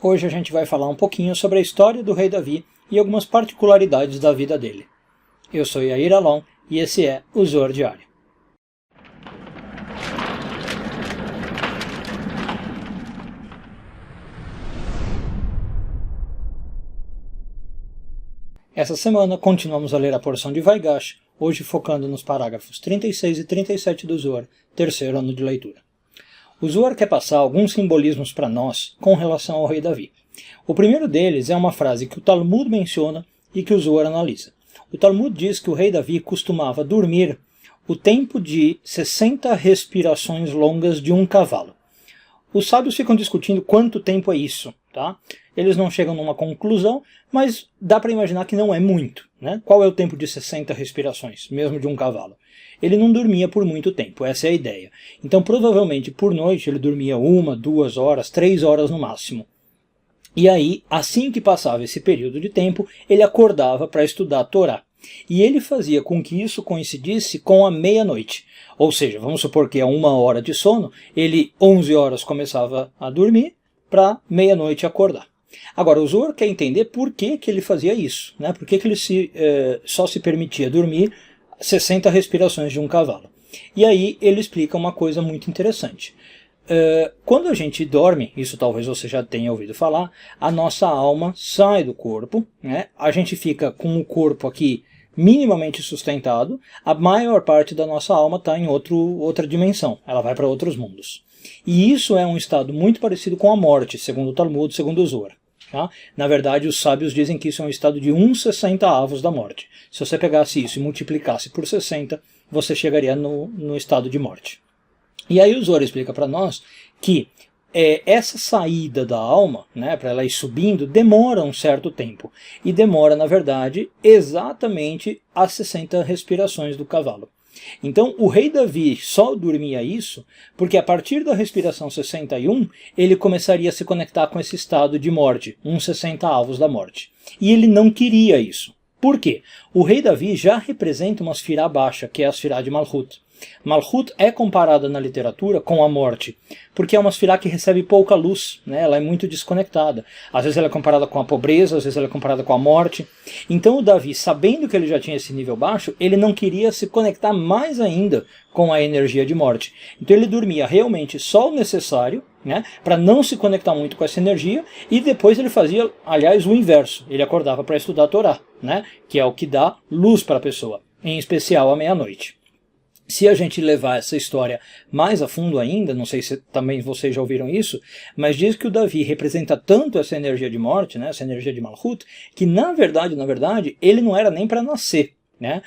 Hoje a gente vai falar um pouquinho sobre a história do rei Davi e algumas particularidades da vida dele. Eu sou Yair Alon e esse é o Zohar Diário. Essa semana continuamos a ler a porção de Vaigash, hoje focando nos parágrafos 36 e 37 do Zohar, terceiro ano de leitura. O Zohar quer passar alguns simbolismos para nós com relação ao rei Davi. O primeiro deles é uma frase que o Talmud menciona e que o Zohar analisa. O Talmud diz que o rei Davi costumava dormir o tempo de 60 respirações longas de um cavalo. Os sábios ficam discutindo quanto tempo é isso, tá? Eles não chegam numa conclusão, mas dá para imaginar que não é muito, né? Qual é o tempo de 60 respirações, mesmo de um cavalo? Ele não dormia por muito tempo, essa é a ideia. Então, provavelmente, por noite, ele dormia 1, 2 horas, 3 horas no máximo. E aí, assim que passava esse período de tempo, ele acordava para estudar a Torá. E ele fazia com que isso coincidisse com a meia-noite. Ou seja, vamos supor que é 1 hora de sono, ele 11 horas começava a dormir para meia-noite acordar. Agora, o Zohar quer entender por que ele fazia isso, né? Por que ele só se permitia dormir 60 respirações de um cavalo. E aí ele explica uma coisa muito interessante. Quando a gente dorme, isso talvez você já tenha ouvido falar, a nossa alma sai do corpo, né? A gente fica com o corpo aqui minimamente sustentado, a maior parte da nossa alma está em outra dimensão, ela vai para outros mundos. E isso é um estado muito parecido com a morte, segundo o Talmud, segundo o Zohar. Tá? Na verdade, os sábios dizem que isso é um estado de 1/60 da morte. Se você pegasse isso e multiplicasse por 60, você chegaria no estado de morte. E aí o Zohar explica para nós que essa saída da alma, né, para ela ir subindo, demora um certo tempo. E demora, na verdade, exatamente as 60 respirações do cavalo. Então, o rei Davi só dormia isso porque a partir da respiração 61, ele começaria a se conectar com esse estado de morte, 1/60 da morte. E ele não queria isso. Por quê? O rei Davi já representa uma sfirá baixa, que é a sfirá de Malhut. Malhut é comparada na literatura com a morte, porque é uma sfirá que recebe pouca luz, né? Ela é muito desconectada. Às vezes ela é comparada com a pobreza, às vezes ela é comparada com a morte. Então o Davi, sabendo que ele já tinha esse nível baixo, ele não queria se conectar mais ainda com a energia de morte. Então ele dormia realmente só o necessário, né, para não se conectar muito com essa energia, e depois ele fazia, aliás, o inverso. Ele acordava para estudar a Torá, né, que é o que dá luz para a pessoa, em especial à meia-noite. Se a gente levar essa história mais a fundo ainda, não sei se também vocês já ouviram isso, mas diz que o Davi representa tanto essa energia de morte, né, essa energia de Malhut, que na verdade, ele não era nem para nascer, né?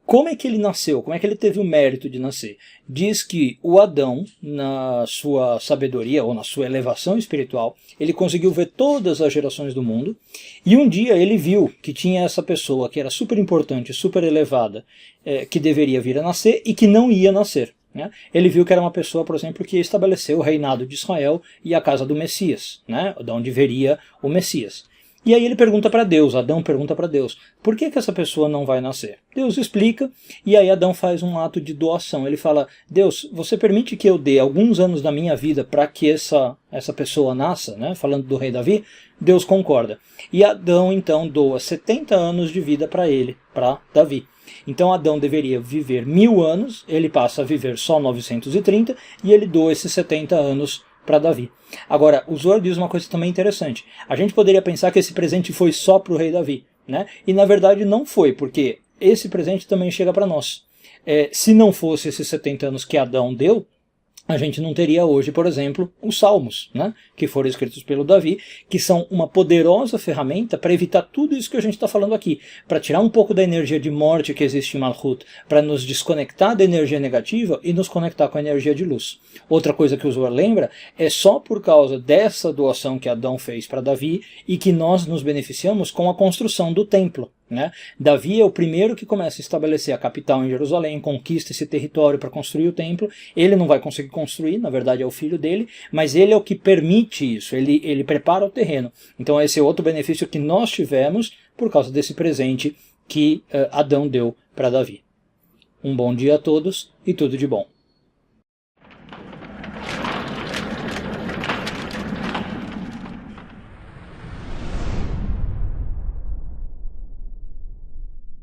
Como é que ele nasceu? Como é que ele teve o mérito de nascer? Diz que o Adão, na sua sabedoria ou na sua elevação espiritual, ele conseguiu ver todas as gerações do mundo, e um dia ele viu que tinha essa pessoa que era super importante, super elevada, que deveria vir a nascer e que não ia nascer, né? Ele viu que era uma pessoa, por exemplo, que estabeleceu o reinado de Israel e a casa do Messias, né? De onde viria o Messias. E aí ele pergunta para Deus, Adão pergunta para Deus, por que essa pessoa não vai nascer? Deus explica, e aí Adão faz um ato de doação. Ele fala, Deus, você permite que eu dê alguns anos da minha vida para que essa pessoa nasça, né? Falando do rei Davi? Deus concorda. E Adão então doa 70 anos de vida para ele, para Davi. Então Adão deveria viver 1000 anos, ele passa a viver só 930, e ele doa esses 70 anos para Davi. Agora, o Zohar diz uma coisa também interessante. A gente poderia pensar que esse presente foi só para o rei Davi, né? E na verdade não foi, porque esse presente também chega para nós. Se não fosse esses 70 anos que Adão deu, a gente não teria hoje, por exemplo, os Salmos, né, que foram escritos pelo Davi, que são uma poderosa ferramenta para evitar tudo isso que a gente está falando aqui, para tirar um pouco da energia de morte que existe em Malhut, para nos desconectar da energia negativa e nos conectar com a energia de luz. Outra coisa que o Zohar lembra é só por causa dessa doação que Adão fez para Davi e que nós nos beneficiamos com a construção do templo, né? Davi é o primeiro que começa a estabelecer a capital em Jerusalém, conquista esse território para construir o templo. Ele não vai conseguir construir, na verdade é o filho dele, mas ele é o que permite isso, ele prepara o terreno. Então esse é outro benefício que nós tivemos por causa desse presente que Adão deu para Davi. Um bom dia a todos e tudo de bom.